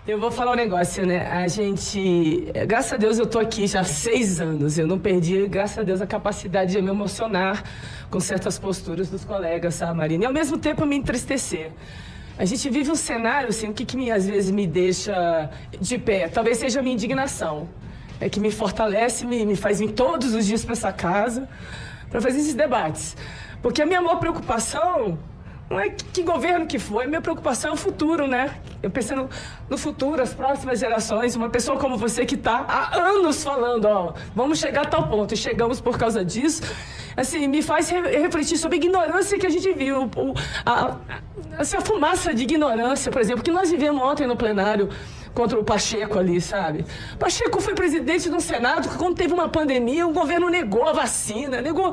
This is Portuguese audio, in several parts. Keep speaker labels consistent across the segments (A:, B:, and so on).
A: Eu vou falar um negócio, né? A gente... Graças a Deus eu tô aqui já há 6 anos. Eu não perdi, graças a Deus, a capacidade de me emocionar com certas posturas dos colegas, sabe, Marina? E ao mesmo tempo me entristecer. A gente vive um cenário, assim, o que às vezes me deixa de pé? Talvez seja a minha indignação. É que me fortalece, me faz vir todos os dias para essa casa para fazer esses debates. Porque a minha maior preocupação... Não é que governo que foi, minha preocupação é o futuro, né? Eu pensando no futuro, as próximas gerações, uma pessoa como você que está há anos falando, ó, vamos chegar a tal ponto, e chegamos por causa disso, assim, me faz refletir sobre a ignorância que a gente viu, a fumaça de ignorância, por exemplo, que nós vivemos ontem no plenário, contra o Pacheco ali, sabe? Pacheco foi presidente do Senado, que quando teve uma pandemia, o governo negou a vacina, negou...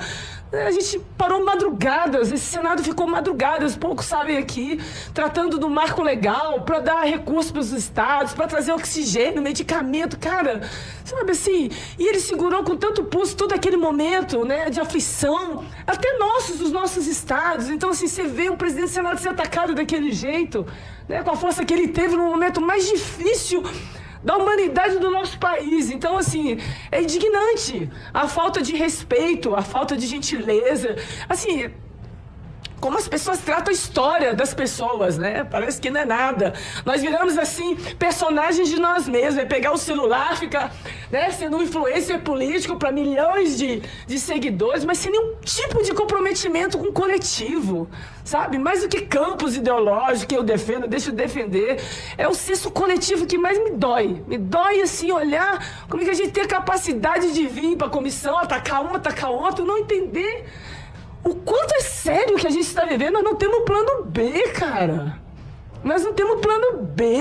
A: A gente parou madrugadas, esse Senado ficou madrugadas, poucos sabem aqui, tratando do marco legal, para dar recursos para os estados, para trazer oxigênio, medicamento, cara, sabe assim? E ele segurou com tanto pulso todo aquele momento, né, de aflição, até dos nossos estados. Então, assim, você vê o presidente do Senado ser atacado daquele jeito, né, com a força que ele teve no momento mais difícil da humanidade do nosso país. Então, assim, é indignante a falta de respeito, a falta de gentileza, assim, como as pessoas tratam a história das pessoas, né? Parece que não é nada. Nós viramos, assim, personagens de nós mesmos. É pegar o celular, ficar, né, sendo um influencer político para milhões de seguidores, mas sem nenhum tipo de comprometimento com o coletivo, sabe? Mais do que campos ideológicos que eu defendo, deixo de defender, é o senso coletivo que mais me dói. Me dói, assim, olhar como é que a gente tem a capacidade de vir para a comissão, atacar um, atacar outro, não entender o quanto é sério que a gente está vivendo. Nós não temos plano B, cara. Nós não temos plano B.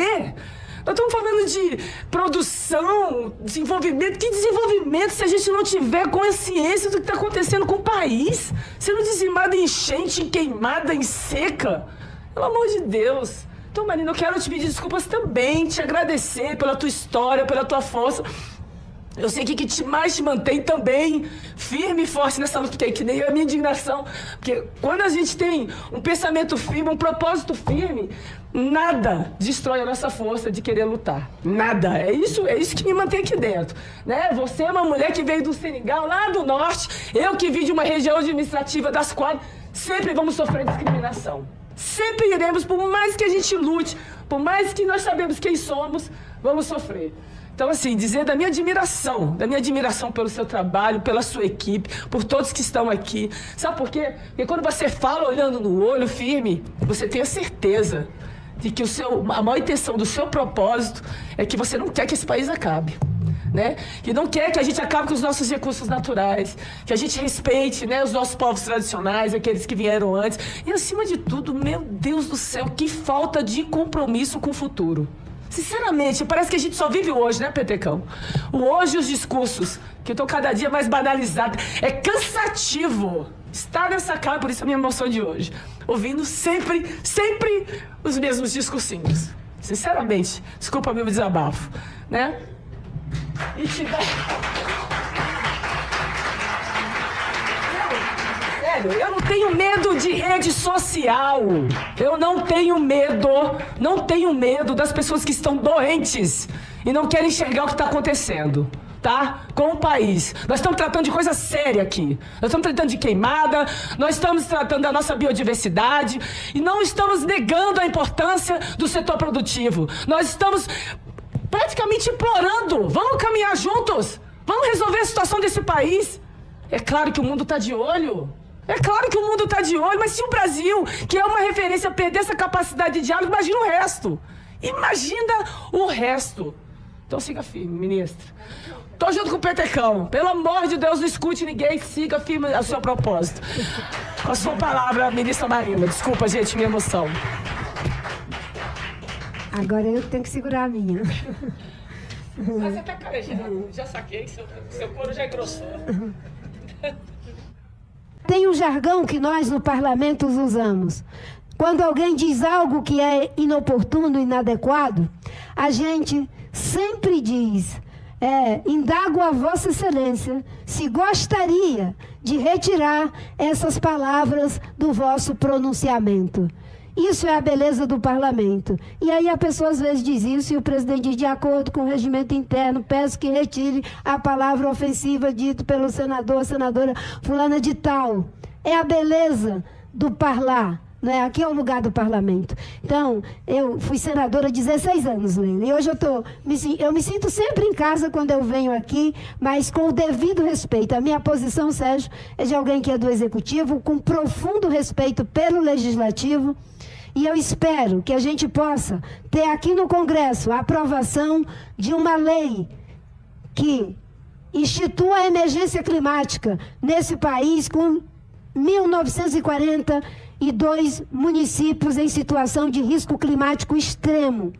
A: Nós estamos falando de produção, desenvolvimento. Que desenvolvimento se a gente não tiver consciência do que está acontecendo com o país? Sendo dizimado em enchente, em queimada, em seca. Pelo amor de Deus. Então, Marina, eu quero te pedir desculpas também, te agradecer pela tua história, pela tua força. Eu sei que o que mais te mantém também firme e forte nessa luta, que nem a minha indignação. Porque quando a gente tem um pensamento firme, um propósito firme, nada destrói a nossa força de querer lutar. Nada. É isso que me mantém aqui dentro, né? Você é uma mulher que veio do Seringal, lá do norte. Eu que vim de uma região administrativa das quais sempre vamos sofrer discriminação. Sempre iremos, por mais que a gente lute, por mais que nós sabemos quem somos, vamos sofrer. Então, assim, dizer da minha admiração pelo seu trabalho, pela sua equipe, por todos que estão aqui. Sabe por quê? Porque quando você fala olhando no olho firme, você tem a certeza de que a maior intenção do seu propósito é que você não quer que esse país acabe, né? Que não quer que a gente acabe com os nossos recursos naturais, que a gente respeite, né, os nossos povos tradicionais, aqueles que vieram antes. E, acima de tudo, meu Deus do céu, que falta de compromisso com o futuro. Sinceramente, parece que a gente só vive o hoje, né, Petecão? O hoje e os discursos, que estão cada dia mais banalizados. É cansativo estar nessa casa, por isso a minha emoção de hoje. Ouvindo sempre os mesmos discursinhos. Sinceramente, desculpa meu desabafo, né? E te dá... Eu não tenho medo de rede social. Eu não tenho medo das pessoas que estão doentes e não querem enxergar o que está acontecendo, tá? Com o país. Nós estamos tratando de coisa séria aqui. Nós estamos tratando de queimada, nós estamos tratando da nossa biodiversidade e não estamos negando a importância do setor produtivo. Nós estamos praticamente implorando. Vamos caminhar juntos. Vamos resolver a situação desse país. É claro que o mundo está de olho. É claro que o mundo está de olho, mas se o Brasil, que é uma referência, perder essa capacidade de diálogo, imagina o resto. Imagina o resto. Então siga firme, ministra. Tô junto com o Petecão. Pelo amor de Deus, não escute ninguém, siga firme ao seu propósito. Com a sua palavra, ministra Marina. Desculpa, gente, minha emoção.
B: Agora eu tenho que segurar a minha.
A: Mas você tá carejando. Já saquei que seu couro já engrossou.
B: Tem um jargão que nós no parlamento usamos. Quando alguém diz algo que é inoportuno, inadequado, a gente sempre diz, indago a Vossa Excelência se gostaria de retirar essas palavras do vosso pronunciamento. Isso é a beleza do parlamento. E aí a pessoa às vezes diz isso e o presidente diz, de acordo com o regimento interno, peço que retire a palavra ofensiva dita pelo senador, senadora fulana de tal. É a beleza do parlar. Né? Aqui é o lugar do parlamento. Então, eu fui senadora há 16 anos, Leila, e hoje eu me sinto sempre em casa quando eu venho aqui, mas com o devido respeito. A minha posição, Sérgio, é de alguém que é do Executivo, com profundo respeito pelo Legislativo, e eu espero que a gente possa ter aqui no Congresso a aprovação de uma lei que institua a emergência climática nesse país com 1942 municípios em situação de risco climático extremo.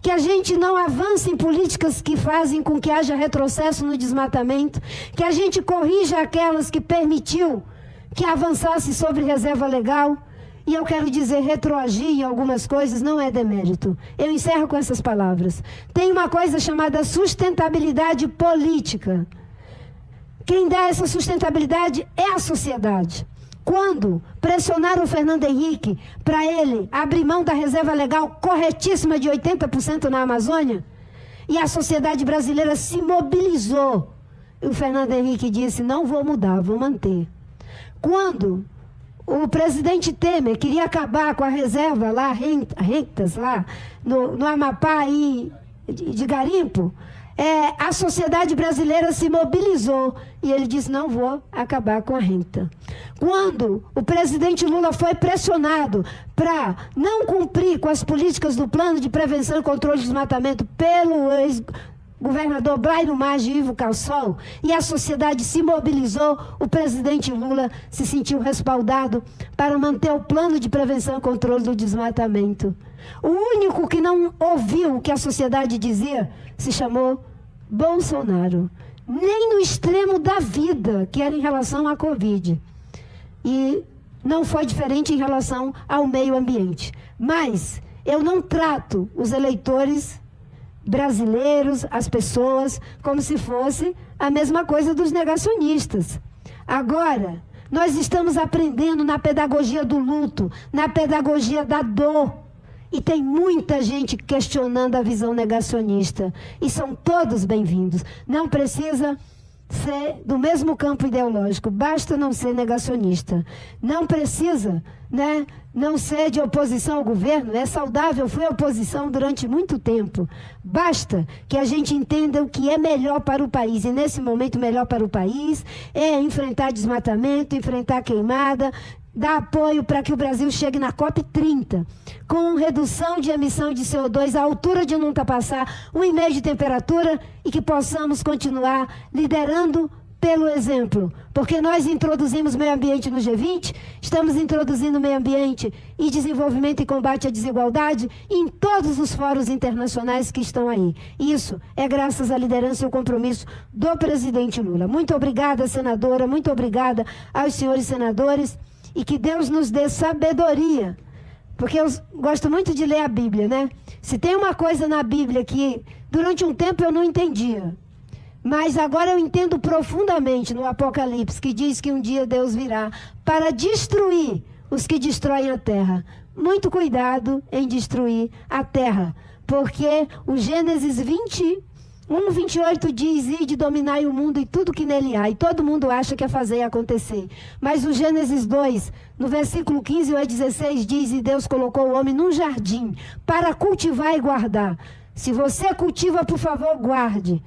B: Que a gente não avance em políticas que fazem com que haja retrocesso no desmatamento, que a gente corrija aquelas que permitiu que avançasse sobre reserva legal. E eu quero dizer, retroagir em algumas coisas não é demérito. Eu encerro com essas palavras. Tem uma coisa chamada sustentabilidade política. Quem dá essa sustentabilidade é a sociedade. Quando pressionaram o Fernando Henrique para ele abrir mão da reserva legal corretíssima de 80% na Amazônia, e a sociedade brasileira se mobilizou, o Fernando Henrique disse, não vou mudar, vou manter. Quando o presidente Temer queria acabar com a reserva lá, rentas lá, no Amapá e de garimpo, a sociedade brasileira se mobilizou e ele disse, não vou acabar com a renta. Quando o presidente Lula foi pressionado para não cumprir com as políticas do Plano de Prevenção e Controle de Desmatamento pelo ex-governador Braino Maggi e Ivo Cassol, e a sociedade se mobilizou, o presidente Lula se sentiu respaldado para manter o Plano de Prevenção e Controle do Desmatamento. O único que não ouviu o que a sociedade dizia se chamou Bolsonaro. Nem no extremo da vida, que era em relação à Covid. E não foi diferente em relação ao meio ambiente. Mas eu não trato os eleitores brasileiros, as pessoas, como se fosse a mesma coisa dos negacionistas. Agora, nós estamos aprendendo na pedagogia do luto, na pedagogia da dor. E tem muita gente questionando a visão negacionista. E são todos bem-vindos. Não precisa ser do mesmo campo ideológico. Basta não ser negacionista. Não precisa, não ser de oposição ao governo. É saudável, foi oposição durante muito tempo. Basta que a gente entenda o que é melhor para o país. E nesse momento, melhor para o país é enfrentar desmatamento, enfrentar queimada, dar apoio para que o Brasil chegue na COP30, com redução de emissão de CO2 à altura de não ultrapassar 1,5 de temperatura e que possamos continuar liderando pelo exemplo. Porque nós introduzimos meio ambiente no G20, estamos introduzindo meio ambiente e desenvolvimento e combate à desigualdade em todos os fóruns internacionais que estão aí. Isso é graças à liderança e ao compromisso do presidente Lula. Muito obrigada, senadora, muito obrigada aos senhores senadores. E que Deus nos dê sabedoria, porque eu gosto muito de ler a Bíblia, né? Se tem uma coisa na Bíblia que durante um tempo eu não entendia, mas agora eu entendo profundamente no Apocalipse, que diz que um dia Deus virá para destruir os que destroem a terra. Muito cuidado em destruir a terra, porque o Gênesis 1:28 diz, ide, dominai o mundo e tudo que nele há. E todo mundo acha que é fazer acontecer. Mas o Gênesis 2, no versículo 15 ou 16, diz, e Deus colocou o homem num jardim para cultivar e guardar. Se você cultiva, por favor, guarde.